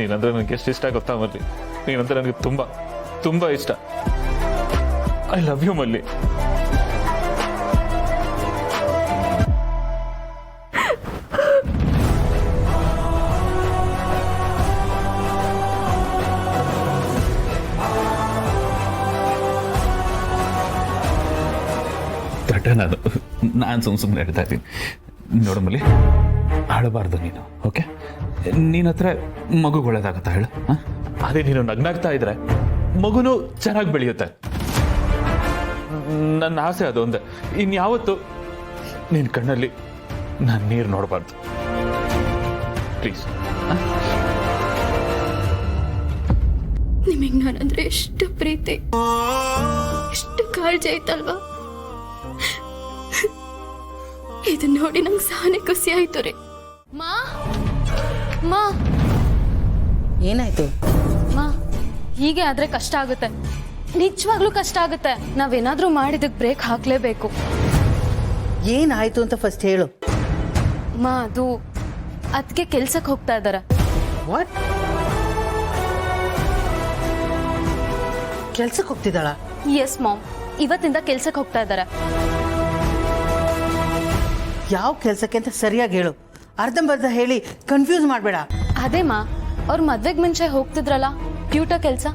ನೀನಂದ್ರೆ ನನಗೆ ಎಷ್ಟು ಇಷ್ಟ ಗೊತ್ತಾ ಮಲ್ಲಿ. ನೀನಂದ್ರೆ ನನಗೆ ತುಂಬ ತುಂಬ ಇಷ್ಟ. ಐ ಲವ್ ಯು ಮಲ್ಲಿ. ನಾನು ಸುಮ್ಮನೆ ಹೇಳ್ತಾ ಇದ್ದೀನಿ. ನೋಡಮಲ್ಲಿ, ಆಡಬಾರ್ದು ನೀನು. ಓಕೆ, ನೀನ ಹತ್ರ ಮಗುಗೆ ಒಳ್ಳೇದಾಗತ್ತಾ ಹೇಳು? ಅದೇ ನೀನು ನಗ್ನಾಗ್ತಾ ಇದ್ರೆ ಮಗುನು ಚೆನ್ನಾಗಿ ಬೆಳೆಯುತ್ತೆ. ನನ್ನ ಆಸೆ ಅದು ಒಂದೇ. ಇನ್ಯಾವತ್ತು ನಿನ್ನ ಕಣ್ಣಲ್ಲಿ ನಾನು ನೀರು ನೋಡಬಾರ್ದು. ಪ್ಲೀಸ್. ನಿಮಗೆ ನಾನಂದ್ರೆ ಎಷ್ಟು ಪ್ರೀತಿ, ಎಷ್ಟು ಕಾಳಜಿ ಆಯ್ತಲ್ವಾ? ಇದನ್ನ ನೋಡಿ ನಂಗೆ ಸಾನೆ ಖುಷಿ ಆಯ್ತು ರೀ. ಮಾ ಮಾ ಏನಾಯ್ತು? ಮಾ, ಹೀಗೆ ಆದ್ರೆ ಕಷ್ಟ ಆಗುತ್ತೆ, ನಿಜವಾಗ್ಲೂ ಕಷ್ಟ ಆಗುತ್ತೆ. ನಾವೇನಾದ್ರೂ ಮಾಡಿದಕ್ಕೆ ಬ್ರೇಕ್ ಹಾಕ್ಲೇಬೇಕು. ಏನಾಯ್ತು ಅಂತ ಫಸ್ಟ್ ಹೇಳು. ಮಾ, ಅದು ಅದಕ್ಕೆ ಕೆಲ್ಸಕ್ಕೆ ಹೋಗ್ತಾ ಇದಾರೆ. ವಾಟ್? ಕೆಲ್ಸಕ್ಕೆ ಹೋಗ್ತಿದ್ದಾಳ? ಎಸ್ ಮಾಮ್, ಇವತ್ತಿಂದ ಕೆಲ್ಸಕ್ಕೆ ಹೋಗ್ತಾ ಇದಾರೆ. ಯಾವ ಕೆಲ್ಸಕ್ಕೆ ಅಂತ ಸರಿಯಾಗಿ ಹೇಳು. ಅರ್ಧಂಬರ್ಧ ಹೇಳಿ ಕನ್ಫ್ಯೂಸ್ ಮಾಡಬೇಡ. ಅದೇ ಮಾ, ಅವ್ರ ಮದ್ವೆಗ್ ಮುಂಚೆ ಹೋಗ್ತಿದ್ರಲ್ಲ ಟ್ಯೂಟರ್ ಕೆಲ್ಸ,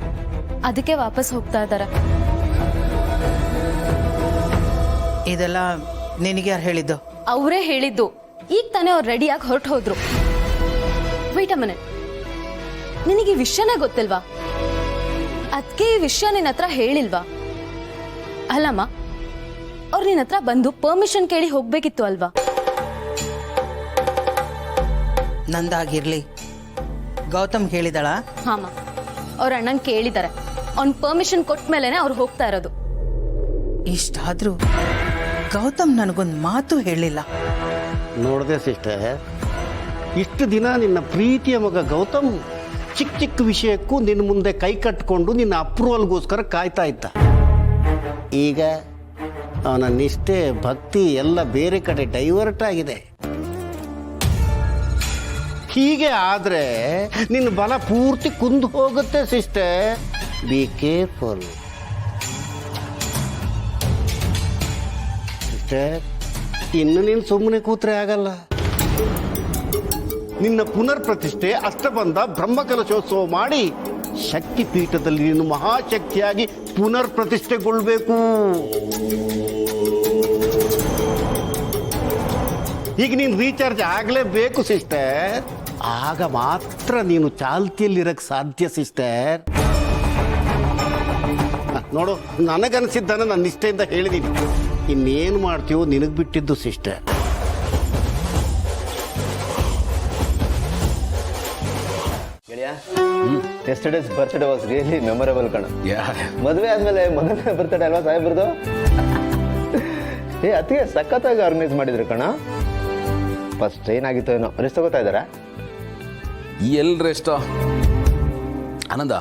ಅದಕ್ಕೆ ವಾಪಸ್ ಹೋಗ್ತಾ ಇದಾರೆ. ಇದೆಲ್ಲ ನಿನಗೆ ಯಾರು ಹೇಳಿದ್ದು? ಅವರೇ ಹೇಳಿದ್ದು. ಈಗ ತಾನೇ ಅವ್ರು ರೆಡಿಯಾಗಿ ಹೊರಟು ಹೋದ್ರು. ವೇಟ್ ಅ ಮಿನಿಟ್, ನಿನಗೆ ಈ ವಿಷಯನೇ ಗೊತ್ತಿಲ್ವಾ? ಅದಕ್ಕೆ ಈ ವಿಷಯ ನಿನ್ನ ಹತ್ರ ಹೇಳಿಲ್ವಾ? ಅಲ್ಲಮ್ಮ, ಅವ್ರು ನಿನ್ನ ಹತ್ರ ಬಂದು ಪರ್ಮಿಷನ್ ಕೇಳಿ ಹೋಗ್ಬೇಕಿತ್ತು ಅಲ್ವಾ? ನಂದಾಗಿರ್ಲಿ, ಗೌತಮ್ ಹೇಳಿದಾಳ? ಹಾಮ, ಅವ್ರ ಅಣ್ಣನ್ ಕೇಳಿದಾರೆ. ಅವ್ನ್ ಪರ್ಮಿಷನ್ ಕೊಟ್ಟ ಮೇಲೆನೆ ಅವ್ರು ಹೋಗ್ತಾ ಇರೋದು. ಇಷ್ಟಾದ್ರೂ ಗೌತಮ್ ನನಗೊಂದು ಮಾತು ಹೇಳಿಲ್ಲ. ನೋಡದೆ ಸಿಸ್ಟರ್, ಇಷ್ಟು ದಿನ ನಿನ್ನ ಪ್ರೀತಿಯ ಮಗ ಗೌತಮ್ ಚಿಕ್ಕ ಚಿಕ್ಕ ವಿಷಯಕ್ಕೂ ನಿನ್ನ ಮುಂದೆ ಕೈ ಕಟ್ಟಿಕೊಂಡು ನಿನ್ನ ಅಪ್ರೂವಲ್ಗೋಸ್ಕರ ಕಾಯ್ತಾ ಇದ್ದ. ಈಗ ಅವನ ನಿಷ್ಠೆ ಭಕ್ತಿ ಎಲ್ಲ ಬೇರೆ ಕಡೆ ಡೈವರ್ಟ್ ಆಗಿದೆ. ಹೀಗೆ ಆದರೆ ನಿನ್ನ ಬಲ ಪೂರ್ತಿ ಕುಂದು ಹೋಗುತ್ತೆ ಸಿಸ್ಟರ್. Be careful sister. ಇನ್ನು ನೀನು ಸುಮ್ಮನೆ ಕೂತ್ರೆ ಆಗಲ್ಲ. ನಿನ್ನ ಪುನರ್ ಪ್ರತಿಷ್ಠೆ ಅಷ್ಟಬಂಧ ಬ್ರಹ್ಮಕಲಶೋತ್ಸವ ಮಾಡಿ ಶಕ್ತಿ ಪೀಠದಲ್ಲಿ ನೀನು ಮಹಾಶಕ್ತಿಯಾಗಿ ಪುನರ್ ಪ್ರತಿಷ್ಠೆಗೊಳ್ಬೇಕು. ಈಗ ನೀನು ರೀಚಾರ್ಜ್ ಆಗಲೇಬೇಕು ಸಿಸ್ಟರ್. ಆಗ ಮಾತ್ರ ನೀನು ಚಾಲ್ತಿಯಲ್ಲಿರಕ್ಕೆ ಸಾಧ್ಯ ಸಿಸ್ಟರ್. ನೋಡು, ನನಗನ್ಸಿದ್ದನ್ನು ನಾನು ನಿಷ್ಠೆಯಿಂದ ಹೇಳಿದ್ದೀನಿ. ಇನ್ನೇನು ಮಾಡ್ತೀವೋ ನಿನಗೆ ಬಿಟ್ಟಿದ್ದು sister. Yesterday's birthday was really memorable ಕಣ. ಮದುವೆ ಆದ್ಮೇಲೆ ಮೊದಲನೇ ಬರ್ತ್ಡೇ ಅಲ್ವಾ ಸಾಹೇಬ್ರದು? ಅದಕ್ಕೆ ಸಖತ್ತಾಗಿ ಆರ್ಗನೈಸ್ ಮಾಡಿದ್ರು ಕಣ. ಫಸ್ಟ್ ಏನಾಗಿತ್ತು ಏನೋ, ರೆಸ್ಟ್ ತಗೋತಾ ಇದ್ದಾರಾ? ಎಲ್ಲಿ ರೆಸ್ಟ್ ಆನಂದ?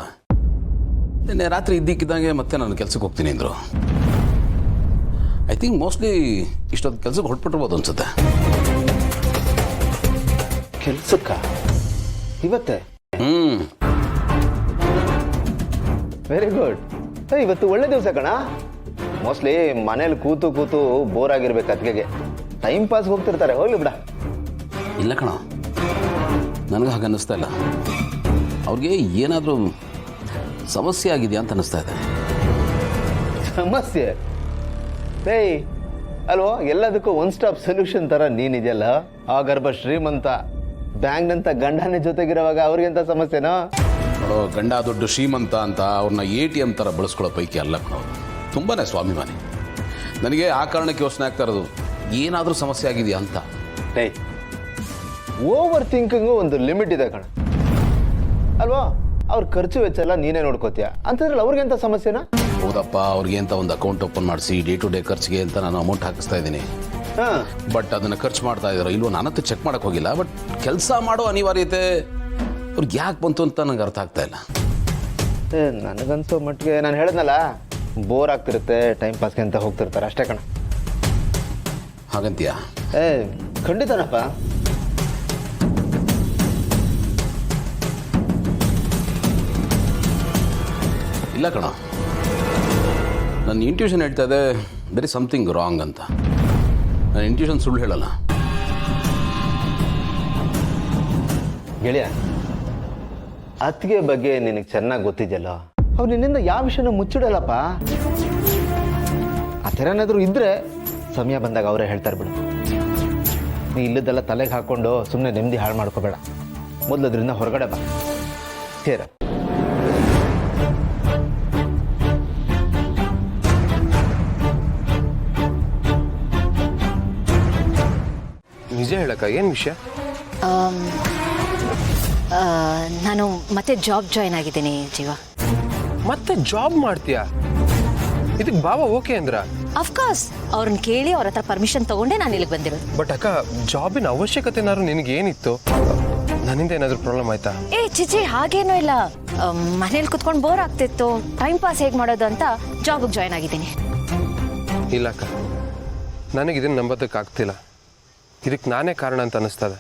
ನಿನ್ನೆ ರಾತ್ರಿ ಇದ್ದಕ್ಕಿದ್ದಂಗೆ ಮತ್ತೆ ನಾನು ಕೆಲ್ಸಕ್ಕೆ ಹೋಗ್ತೀನಿ ಅಂದರು. ಐ ಥಿಂಕ್ ಮೋಸ್ಟ್ಲಿ ಇಷ್ಟೊಂದು ಕೆಲ್ಸಕ್ಕೆ ಹೊರಟ್ಬಿಟ್ಟಿರ್ಬೋದು ಅನ್ಸುತ್ತೆ. ಕೆಲ್ಸಕ್ಕ ಇವತ್ತೇ? Very good. ಇವತ್ತು ಒಳ್ಳೆ ದಿವಸ ಕಣ. ಮೋಸ್ಟ್ಲಿ ಮನೇಲಿ ಕೂತು ಕೂತು ಬೋರ್ ಆಗಿರ್ಬೇಕು, ಅದಕ್ಕೆ ಟೈಮ್ ಪಾಸ್ ಹೋಗ್ತಿರ್ತಾರೆ. ಹೋಗ್ಲಿ ಬಿಡ. ಇಲ್ಲ ಕಣ, ನನಗೆ ಹಾಗೆ ಅನ್ನಿಸ್ತಾ ಇಲ್ಲ. ಅವ್ರಿಗೆ ಏನಾದರೂ ಸಮಸ್ಯೆ ಆಗಿದೆಯಾ ಅಂತ ಅನ್ನಿಸ್ತಾ ಇದೆ. ಸಮಸ್ಯೆ? ಏಯ್ ಅಲ್ವೋ, ಎಲ್ಲದಕ್ಕೂ ಒನ್ ಸ್ಟಾಪ್ ಸೊಲ್ಯೂಷನ್ ಥರ ನೀನಿದೆಯಲ್ಲ. ಆ ಗರ್ಭ ಶ್ರೀಮಂತ ಬ್ಯಾಂಕ್ನಂತ ಗಂಡನೇ ಜೊತೆಗಿರುವಾಗ ಅವ್ರಿಗೆಂತ ಸಮಸ್ಯೆನೋ? ನೋಡೋ, ಗಂಡ ದೊಡ್ಡ ಶ್ರೀಮಂತ ಅಂತ ಅವ್ರನ್ನ ATM ಥರ ಬಳಸ್ಕೊಳ್ಳೋ ಪೈಕಿ ಅಲ್ಲ ಕಣೋ. ತುಂಬಾ ಸ್ವಾಭಿಮಾನಿ. ನನಗೆ ಆ ಕಾರಣಕ್ಕೆ ಯೋಚನೆ ಆಗ್ತಾ ಇರೋದು, ಏನಾದರೂ ಸಮಸ್ಯೆ ಆಗಿದೆಯಾ ಅಂತ. ಏಯ್, ಓವರ್ ಥಿಂಕಿಂಗು ಒಂದು ಲಿಮಿಟ್ ಇದೆ ಕಣ ಅಲ್ವಾ? ಅವ್ರ ಖರ್ಚು ವೆಚ್ಚ ಎಲ್ಲ ನೀನೇ ನೋಡ್ಕೋತೀಯ ಅಂತಂದ್ರೆ ಅವ್ರಿಗೆಂತ ಸಮಸ್ಯೆನಾ? ಹೌದಪ್ಪ, ಅವ್ರಿಗೆ ಅಂತ ಒಂದು ಅಕೌಂಟ್ ಓಪನ್ ಮಾಡಿಸಿ ಡೇ ಟು ಡೇ ಖರ್ಚಿಗೆ ಅಂತ ನಾನು ಅಮೌಂಟ್ ಹಾಕಿಸ್ತಾ ಇದ್ದೀನಿ. ಬಟ್ ಅದನ್ನು ಖರ್ಚು ಮಾಡ್ತಾ ಇದ್ದಾರೋ ಇಲ್ವೋ ನಾನಂತೂ ಚೆಕ್ ಮಾಡೋಕೆ ಹೋಗಿಲ್ಲ. ಬಟ್ ಕೆಲಸ ಮಾಡೋ ಅನಿವಾರ್ಯತೆ ಅವ್ರಿಗೆ ಯಾಕೆ ಬಂತು ಅಂತ ನಂಗೆ ಅರ್ಥ ಆಗ್ತಾ ಇಲ್ಲ. ನನಗನ್ಸೋ ಮಟ್ಟಿಗೆ ನಾನು ಹೇಳಿದ್ನಲ್ಲ, ಬೋರ್ ಆಗ್ತಿರುತ್ತೆ, ಟೈಮ್ ಪಾಸ್ಗೆ ಅಂತ ಹೋಗ್ತಿರ್ತಾರೆ ಅಷ್ಟೇ ಕಣ. ಹಾಗಂತೀಯಾ? ಖಂಡಿತನಪ್ಪ. ಇಲ್ಲ ಕಣ, ನನ್ನ ಇಂಟ್ಯೂಷನ್ ಹೇಳ್ತಾ ಇದೆ ದರ್ ಇಸ್ ಸಮಥಿಂಗ್ ರಾಂಗ್ ಅಂತ. ನನ್ನ ಇಂಟ್ಯೂಷನ್ ಸುಳ್ಳು ಹೇಳಲ್ಲ. ಗೆಳೆಯ, ಅತ್ತಿಗೆ ಬಗ್ಗೆ ನಿನಗೆ ಚೆನ್ನಾಗಿ ಗೊತ್ತಿದೆಯಲ್ಲ, ಅವ್ರು ನಿನ್ನಿಂದ ಯಾವ ವಿಷಯನೂ ಮುಚ್ಚಿಡಲ್ಲಪ್ಪ. ಆ ಥರ ಏನಾದರೂ ಇದ್ದರೆ ಸಮಯ ಬಂದಾಗ ಅವರೇ ಹೇಳ್ತಾರೆ ಬಿಡು. ನೀ ಇಲ್ಲದೆಲ್ಲ ತಲೆಗೆ ಹಾಕ್ಕೊಂಡು ಸುಮ್ಮನೆ ನೆಮ್ಮದಿ ಹಾಳು ಮಾಡ್ಕೋಬೇಡ. ಮೊದಲು ಅದರಿಂದ ಹೊರಗಡೆ ಬಾ. ಸೇರ ನಿಜ ಹೇಳಕ್ಕ, ಏನು ವಿಷಯ? ನಾನು ಮತ್ತೆ ಜಾಬ್ ಜಾಯ್ನ್ ಆಗಿದ್ದೀನಿ ಜೀವ. ಮತ್ತೆ ಜಾಬ್ ಮಾಡ್ತೀಯಾ? ಇದಕ್ಕೆ ಬಾಬಾ ಓಕೆ ಅಂದ್ರ? ಅಫ್ಕೋರ್ಸ್, ಅವ್ರನ್ನ ಕೇಳಿ ಅವ್ರ ಹತ್ರ ಪರ್ಮಿಷನ್ ತಗೊಂಡೆ ನಾನು ಇಲ್ಲಿಗೆ ಬಂದಿರೋದು. ಬಟ್ ಅಕ್ಕ, ಜಾಬಿನ ಅವಶ್ಯಕತೆ ಏನಾದ್ರು ನಿನಗೆ ಏನಿತ್ತು? ನನ್ನಿಂದ ಏನಾದರೂ ಪ್ರಾಬ್ಲಮ್ ಆಯ್ತಾ? ಏ ಚಿಚಿ, ಹಾಗೇನೂ ಇಲ್ಲ. ಮನೇಲಿ ಕುತ್ಕೊಂಡು ಬೋರ್ ಆಗ್ತಿತ್ತು, ಟೈಮ್ ಪಾಸ್ ಹೇಗೆ ಮಾಡೋದು ಅಂತ ಜಾಬಿಗೆ ಜಾಯ್ನ್ ಆಗಿದ್ದೀನಿ. ಇಲ್ಲ ಅಕ್ಕ, ನನಗೆ ಇದನ್ನು ನಂಬೋದಕ್ಕಾಗ್ತಿಲ್ಲ. ಇದಕ್ಕೆ ನಾನೇ ಕಾರಣ ಅಂತ ಅನ್ನಿಸ್ತದೆ.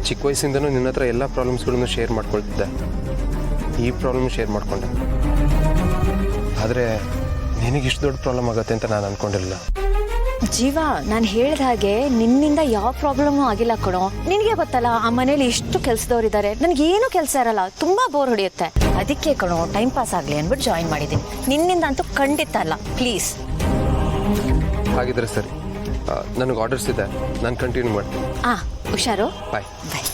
ಚಿಕ್ಕ ವಯಸ್ಸಿಂದನೂ ನಿನ್ನ ಹತ್ರ ಎಲ್ಲ ಪ್ರಾಬ್ಲಮ್ಸ್ಗಳನ್ನು ಶೇರ್ ಮಾಡ್ಕೊಳ್ತಿದ್ದೆ. ಈ ಪ್ರಾಬ್ಲಮ್ ಶೇರ್ ಮಾಡ್ಕೊಂಡೆ. ಆದರೆ ನಿನಗಿಷ್ಟು ದೊಡ್ಡ ಪ್ರಾಬ್ಲಮ್ ಆಗುತ್ತೆ ಅಂತ ನಾನು ಅನ್ಕೊಂಡಿರಲಿಲ್ಲ. ಜೀವ, ನಾನು ಹೇಳ್ದ ಹಾಗೆ ನಿನ್ನಿಂದ ಯಾವ ಪ್ರಾಬ್ಲಮ್ಮು ಆಗಿಲ್ಲ ಕಣೋ. ನಿನಗೆ ಗೊತ್ತಲ್ಲ, ಆ ಮನೇಲಿ ಎಷ್ಟು ಕೆಲಸದವ್ರಿದ್ದಾರೆ, ನನಗೇನು ಕೆಲಸ ಇರಲ್ಲ, ತುಂಬಾ ಬೋರ್ ಹೊಡೆಯುತ್ತೆ. ಅದಕ್ಕೆ ಕಣೋ, ಟೈಮ್ ಪಾಸ್ ಆಗಲಿ ಅಂದ್ಬಿಟ್ಟು ಜಾಯಿನ್ ಮಾಡಿದ್ದೀನಿ. ನಿನ್ನಿಂದ ಅಂತೂ ಖಂಡಿತ ಅಲ್ಲ, ಪ್ಲೀಸ್. ಹಾಗಿದ್ರೆ ಸರಿ, ನನಗೆ ಆರ್ಡರ್ಸ್ ಇದೆ, ನಾನು ಕಂಟಿನ್ಯೂ ಮಾಡ್ತೀನಿ. ಹುಷಾರು. ಬಾಯ್. ಬಾಯ್.